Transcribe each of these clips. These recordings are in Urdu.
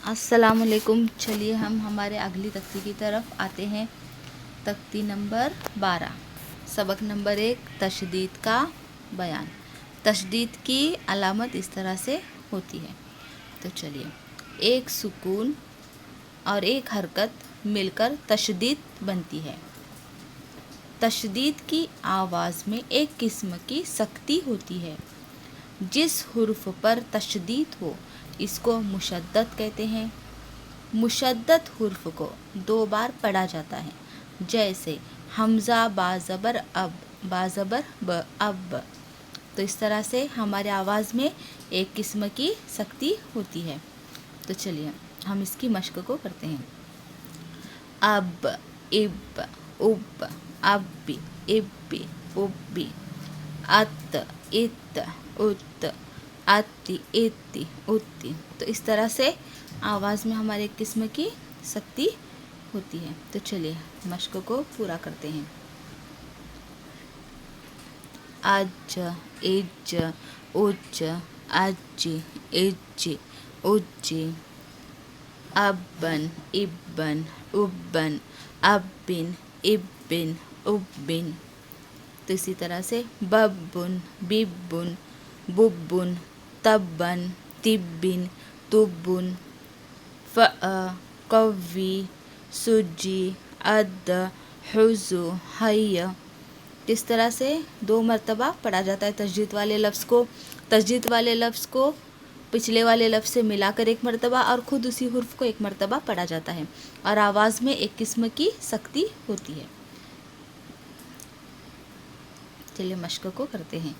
السلام علیکم. چلیے ہم ہمارے اگلی تختی کی طرف آتے ہیں. تختی نمبر 12. سبق نمبر 1. تشدید کا بیان. تشدید کی علامت اس طرح سے ہوتی ہے. تو چلیے، ایک سکون اور ایک حرکت مل کر تشدید بنتی ہے. تشدید کی آواز میں ایک قسم کی سختی ہوتی ہے. جس حرف پر تشدید ہو اس کو مشدد کہتے ہیں. مشدد حرف کو 2 بار پڑھا جاتا ہے، جیسے حمزہ با زبر اب، با زبر ب، اب. تو اس طرح سے ہمارے آواز میں ایک قسم کی سختی ہوتی ہے. تو چلیے ہم اس کی مشق کو کرتے ہیں. اب، اب، اب، ابی، ابی، ابی. ات، ات، ات، اتی، اتی، اتی. تو اس طرح سے آواز میں ہمارے ایک قسم کی سختی ہوتی ہے. تو چلیے مشق کو پورا کرتے ہیں. اج، اج، اج، اجی، اجی، اجی. ابن، ابن، ابن، ابن، ابن، ابن. تو اسی طرح سے ببن، ببن، ببن، تبن، تبن، تبن. قوی، سجی، اد، حزو، حی. اس طرح سے 2 مرتبہ پڑھا جاتا ہے تشدید والے لفظ کو. تشدید والے لفظ کو پچھلے والے لفظ سے ملا کر 1 مرتبہ اور خود اسی حرف کو 1 مرتبہ پڑھا جاتا ہے، اور آواز میں ایک قسم کی سختی ہوتی ہے. چلیے مشق کو کرتے ہیں.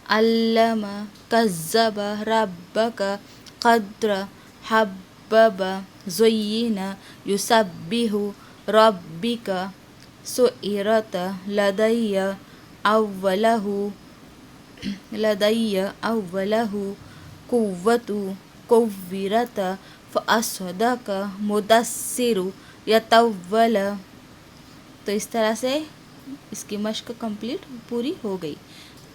علم، کذب، ربک، قدر، حبب، زین، یسبح، ربک، سئرت، لدی، اولہ، لدی، اولہ، قوت، قورت، فاصدق، مدثر، یطول. تو اس طرح سے اس کی مشق کمپلیٹ پوری ہو گئی.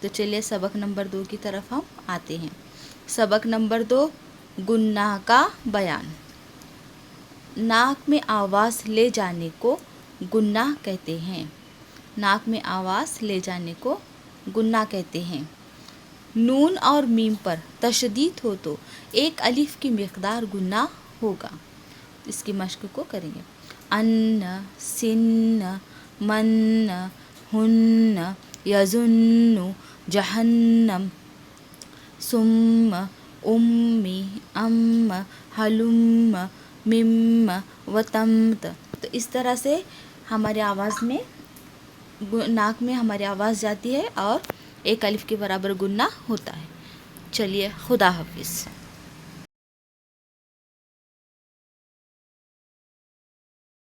تو چلیے سبق نمبر 2 کی طرف ہم آتے ہیں. سبق نمبر 2. گناہ کا بیان. ناک میں آواز لے جانے کو گناہ کہتے ہیں. ناک میں آواز لے جانے کو گناہ کہتے ہیں. نون اور میم پر تشدید ہو تو 1 الف کی مقدار گناہ ہوگا. اس کی مشق کو کریں گے. ان، سن، من، ہن، یظن، جہنم، ثم، امی، ام، ہلم، مم، وتمت. تو اس طرح سے ہمارے آواز میں ناک میں ہماری آواز جاتی ہے اور 1 الف کے برابر گناہ ہوتا ہے. چلیے خدا حافظ.